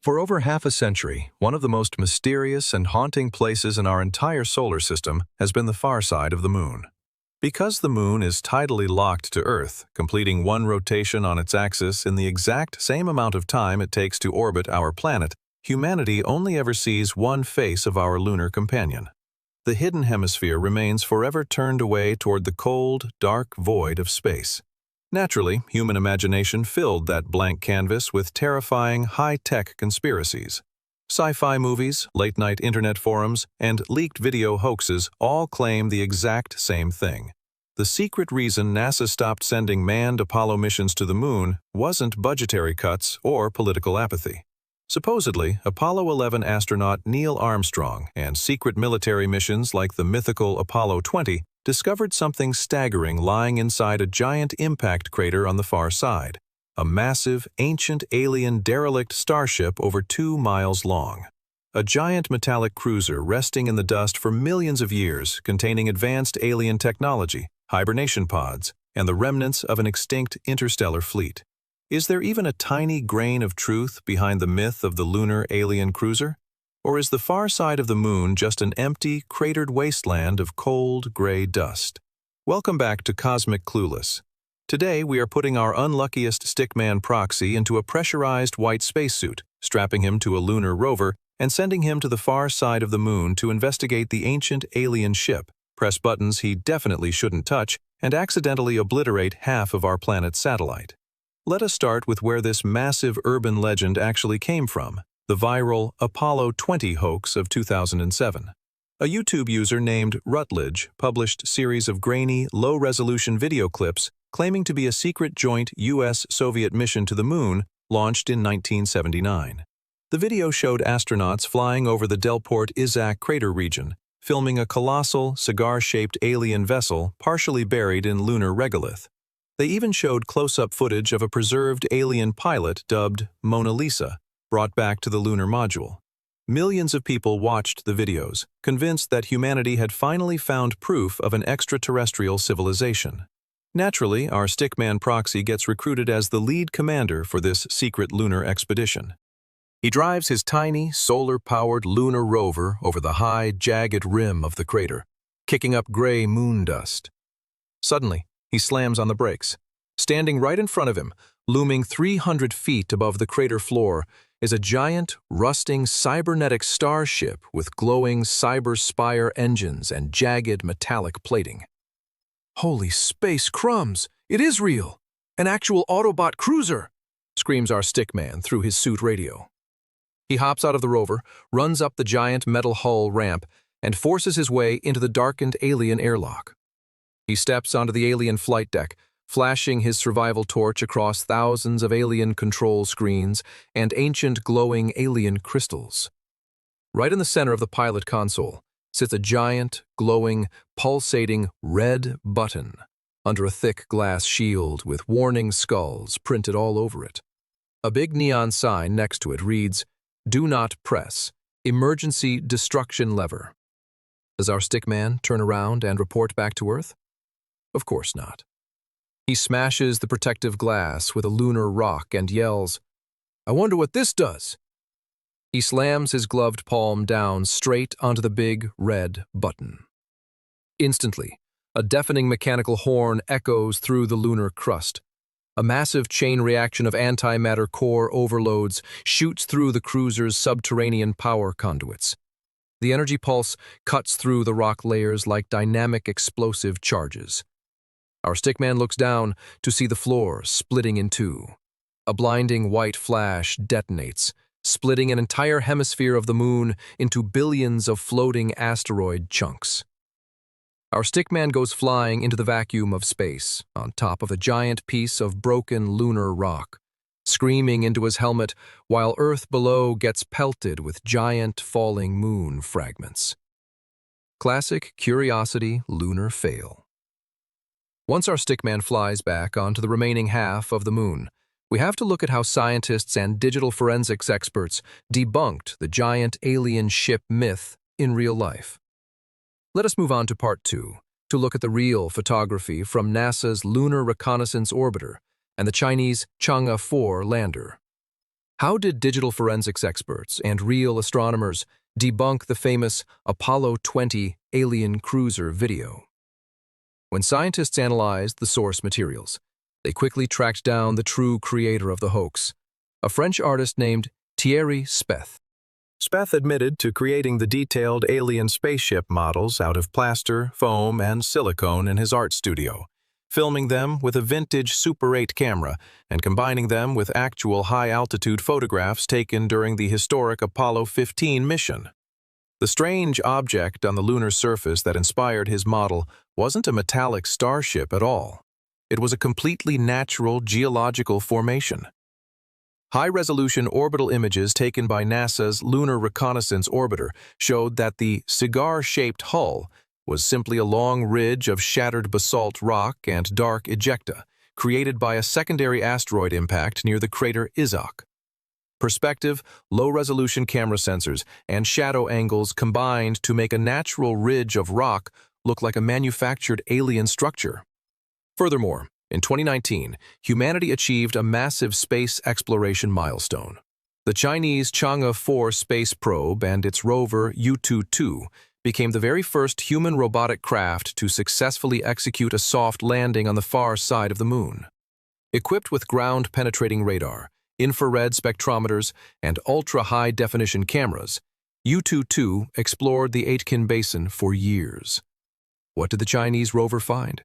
For over half a century, one of the most mysterious and haunting places in our entire solar system has been the far side of the Moon. Because the Moon is tidally locked to Earth, completing one rotation on its axis in the exact same amount of time it takes to orbit our planet, humanity only ever sees one face of our lunar companion. The hidden hemisphere remains forever turned away toward the cold, dark void of space. Naturally, human imagination filled that blank canvas with terrifying, high-tech conspiracies. Sci-fi movies, late-night internet forums, and leaked video hoaxes all claim the exact same thing. The secret reason NASA stopped sending manned Apollo missions to the Moon wasn't budgetary cuts or political apathy. Supposedly, Apollo 11 astronaut Neil Armstrong and secret military missions like the mythical Apollo 20 discovered something staggering lying inside a giant impact crater on the far side, a massive, ancient alien derelict starship over 2 miles long. A giant metallic cruiser resting in the dust for millions of years, containing advanced alien technology, hibernation pods, and the remnants of an extinct interstellar fleet. Is there even a tiny grain of truth behind the myth of the lunar alien cruiser? Or is the far side of the Moon just an empty, cratered wasteland of cold, gray dust? Welcome back to Cosmic Clueless. Today we are putting our unluckiest Stickman proxy into a pressurized white spacesuit, strapping him to a lunar rover, and sending him to the far side of the Moon to investigate the ancient alien ship, press buttons he definitely shouldn't touch, and accidentally obliterate half of our planet's satellite. Let us start with where this massive urban legend actually came from. The viral Apollo 20 hoax of 2007. A YouTube user named Rutledge published a series of grainy, low-resolution video clips claiming to be a secret joint US-Soviet mission to the Moon launched in 1979. The video showed astronauts flying over the Delport Izsak crater region, filming a colossal, cigar-shaped alien vessel partially buried in lunar regolith. They even showed close-up footage of a preserved alien pilot dubbed Mona Lisa, brought back to the lunar module. Millions of people watched the videos, convinced that humanity had finally found proof of an extraterrestrial civilization. Naturally, our Stickman proxy gets recruited as the lead commander for this secret lunar expedition. He drives his tiny, solar-powered lunar rover over the high, jagged rim of the crater, kicking up gray moon dust. Suddenly, he slams on the brakes. Standing right in front of him, looming 300 feet above the crater floor, is a giant, rusting, cybernetic starship with glowing cyber-spire engines and jagged metallic plating. "Holy space crumbs! It is real! An actual Autobot cruiser!" screams our Stickman through his suit radio. He hops out of the rover, runs up the giant metal hull ramp, and forces his way into the darkened alien airlock. He steps onto the alien flight deck, flashing his survival torch across thousands of alien control screens and ancient glowing alien crystals. Right in the center of the pilot console sits a giant, glowing, pulsating red button under a thick glass shield with warning skulls printed all over it. A big neon sign next to it reads, "Do not press. Emergency destruction lever." Does our Stickman turn around and report back to Earth? Of course not. He smashes the protective glass with a lunar rock and yells, "I wonder what this does." He slams his gloved palm down straight onto the big red button. Instantly, a deafening mechanical horn echoes through the lunar crust. A massive chain reaction of antimatter core overloads shoots through the cruiser's subterranean power conduits. The energy pulse cuts through the rock layers like dynamic explosive charges. Our Stickman looks down to see the floor splitting in two. A blinding white flash detonates, splitting an entire hemisphere of the Moon into billions of floating asteroid chunks. Our Stickman goes flying into the vacuum of space, on top of a giant piece of broken lunar rock, screaming into his helmet while Earth below gets pelted with giant falling moon fragments. Classic Curiosity lunar fail. Once our Stickman flies back onto the remaining half of the Moon, we have to look at how scientists and digital forensics experts debunked the giant alien ship myth in real life. Let us move on to part 2, to look at the real photography from NASA's Lunar Reconnaissance Orbiter and the Chinese Chang'e 4 lander. How did digital forensics experts and real astronomers debunk the famous Apollo 20 alien cruiser video? When scientists analyzed the source materials, they quickly tracked down the true creator of the hoax, a French artist named Thierry Speth. Speth admitted to creating the detailed alien spaceship models out of plaster, foam, and silicone in his art studio, filming them with a vintage Super 8 camera and combining them with actual high-altitude photographs taken during the historic Apollo 15 mission. The strange object on the lunar surface that inspired his model wasn't a metallic starship at all. It was a completely natural geological formation. High-resolution orbital images taken by NASA's Lunar Reconnaissance Orbiter showed that the cigar-shaped hull was simply a long ridge of shattered basalt rock and dark ejecta, created by a secondary asteroid impact near the crater Izsak. Perspective, low-resolution camera sensors, and shadow angles combined to make a natural ridge of rock look like a manufactured alien structure. Furthermore, in 2019, humanity achieved a massive space exploration milestone. The Chinese Chang'e 4 space probe and its rover Yutu-2 became the very first human robotic craft to successfully execute a soft landing on the far side of the moon. Equipped with ground-penetrating radar, infrared spectrometers, and ultra-high-definition cameras, Yutu-2 explored the Aitken Basin for years. What did the Chinese rover find?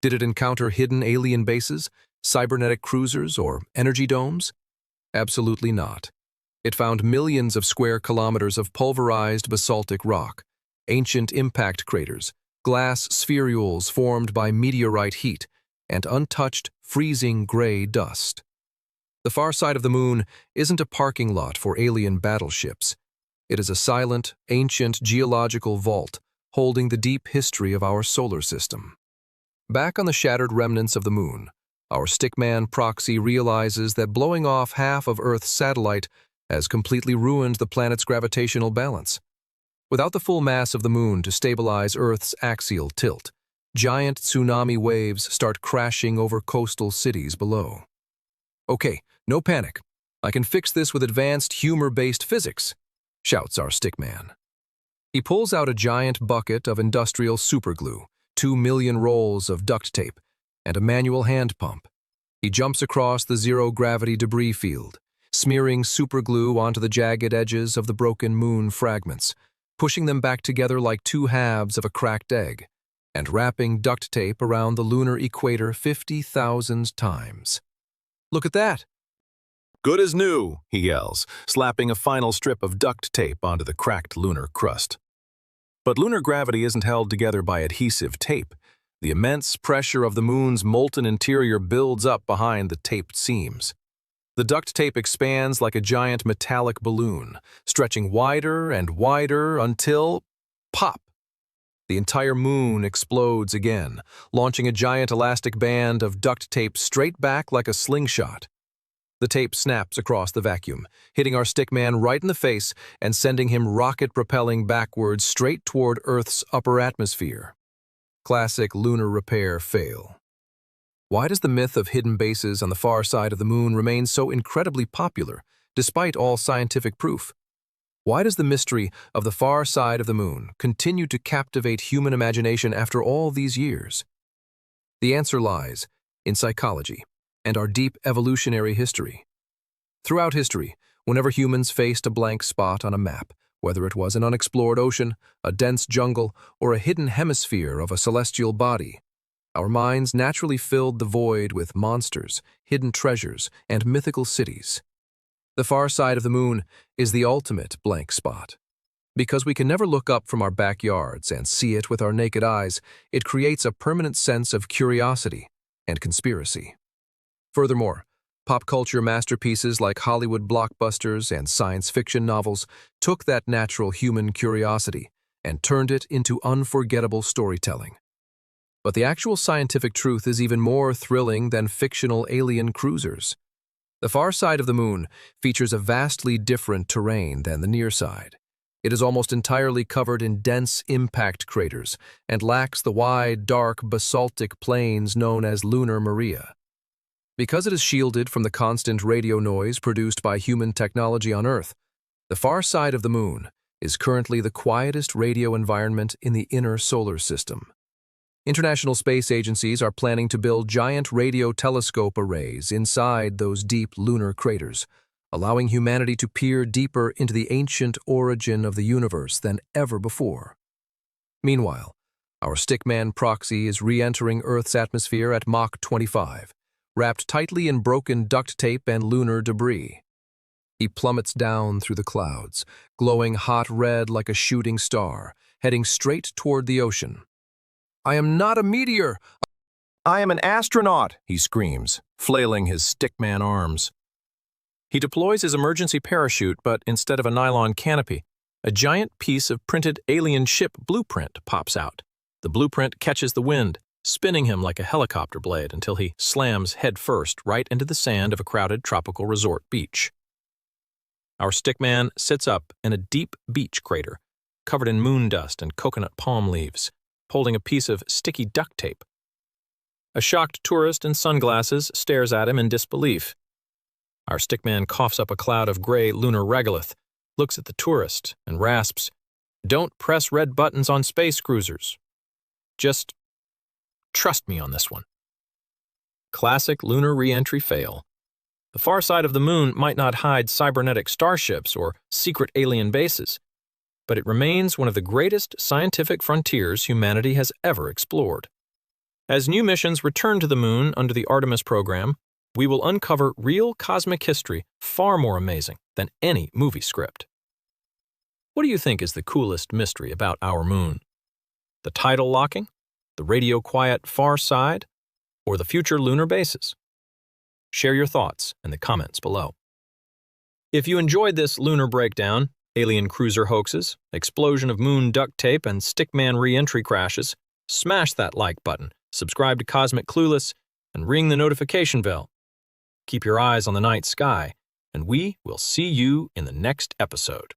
Did it encounter hidden alien bases, cybernetic cruisers, or energy domes? Absolutely not. It found millions of square kilometers of pulverized basaltic rock, ancient impact craters, glass spherules formed by meteorite heat, and untouched, freezing gray dust. The far side of the moon isn't a parking lot for alien battleships. It is a silent, ancient geological vault holding the deep history of our solar system. Back on the shattered remnants of the moon, our Stickman proxy realizes that blowing off half of Earth's satellite has completely ruined the planet's gravitational balance. Without the full mass of the moon to stabilize Earth's axial tilt, giant tsunami waves start crashing over coastal cities below. "Okay, no panic. I can fix this with advanced humor-based physics," shouts our Stickman. He pulls out a giant bucket of industrial superglue, 2 million rolls of duct tape, and a manual hand pump. He jumps across the zero-gravity debris field, smearing superglue onto the jagged edges of the broken moon fragments, pushing them back together like two halves of a cracked egg, and wrapping duct tape around the lunar equator 50,000 times. "Look at that!" "Good as new," he yells, slapping a final strip of duct tape onto the cracked lunar crust. But lunar gravity isn't held together by adhesive tape. The immense pressure of the moon's molten interior builds up behind the taped seams. The duct tape expands like a giant metallic balloon, stretching wider and wider until, pop! The entire moon explodes again, launching a giant elastic band of duct tape straight back like a slingshot. The tape snaps across the vacuum, hitting our Stickman right in the face and sending him rocket-propelling backwards straight toward Earth's upper atmosphere. Classic lunar repair fail. Why does the myth of hidden bases on the far side of the moon remain so incredibly popular, despite all scientific proof? Why does the mystery of the far side of the moon continue to captivate human imagination after all these years? The answer lies in psychology and our deep evolutionary history. Throughout history, whenever humans faced a blank spot on a map, whether it was an unexplored ocean, a dense jungle, or a hidden hemisphere of a celestial body, our minds naturally filled the void with monsters, hidden treasures, and mythical cities. The far side of the moon is the ultimate blank spot. Because we can never look up from our backyards and see it with our naked eyes, it creates a permanent sense of curiosity and conspiracy. Furthermore, pop culture masterpieces like Hollywood blockbusters and science fiction novels took that natural human curiosity and turned it into unforgettable storytelling. But the actual scientific truth is even more thrilling than fictional alien cruisers. The far side of the moon features a vastly different terrain than the near side. It is almost entirely covered in dense impact craters and lacks the wide, dark basaltic plains known as Lunar Maria. Because it is shielded from the constant radio noise produced by human technology on Earth, the far side of the Moon is currently the quietest radio environment in the inner solar system. International space agencies are planning to build giant radio telescope arrays inside those deep lunar craters, allowing humanity to peer deeper into the ancient origin of the universe than ever before. Meanwhile, our Stickman proxy is re-entering Earth's atmosphere at Mach 25, wrapped tightly in broken duct tape and lunar debris. He plummets down through the clouds, glowing hot red like a shooting star, heading straight toward the ocean. "I am not a meteor! I am an astronaut!" he screams, flailing his Stickman arms. He deploys his emergency parachute, but instead of a nylon canopy, a giant piece of printed alien ship blueprint pops out. The blueprint catches the wind, spinning him like a helicopter blade until he slams headfirst right into the sand of a crowded tropical resort beach. Our Stickman sits up in a deep beach crater, covered in moon dust and coconut palm leaves, holding a piece of sticky duct tape. A shocked tourist in sunglasses stares at him in disbelief. Our Stickman coughs up a cloud of gray lunar regolith, looks at the tourist, and rasps, "Don't press red buttons on space cruisers. Just trust me on this one." Classic lunar re-entry fail. The far side of the Moon might not hide cybernetic starships or secret alien bases, but it remains one of the greatest scientific frontiers humanity has ever explored. As new missions return to the Moon under the Artemis program, we will uncover real cosmic history far more amazing than any movie script. What do you think is the coolest mystery about our Moon? The tidal locking, the radio-quiet far side, or the future lunar bases? Share your thoughts in the comments below. If you enjoyed this lunar breakdown, alien cruiser hoaxes, explosion of moon duct tape, and Stickman re-entry crashes, smash that like button, subscribe to Cosmic Clueless, and ring the notification bell. Keep your eyes on the night sky, and we will see you in the next episode.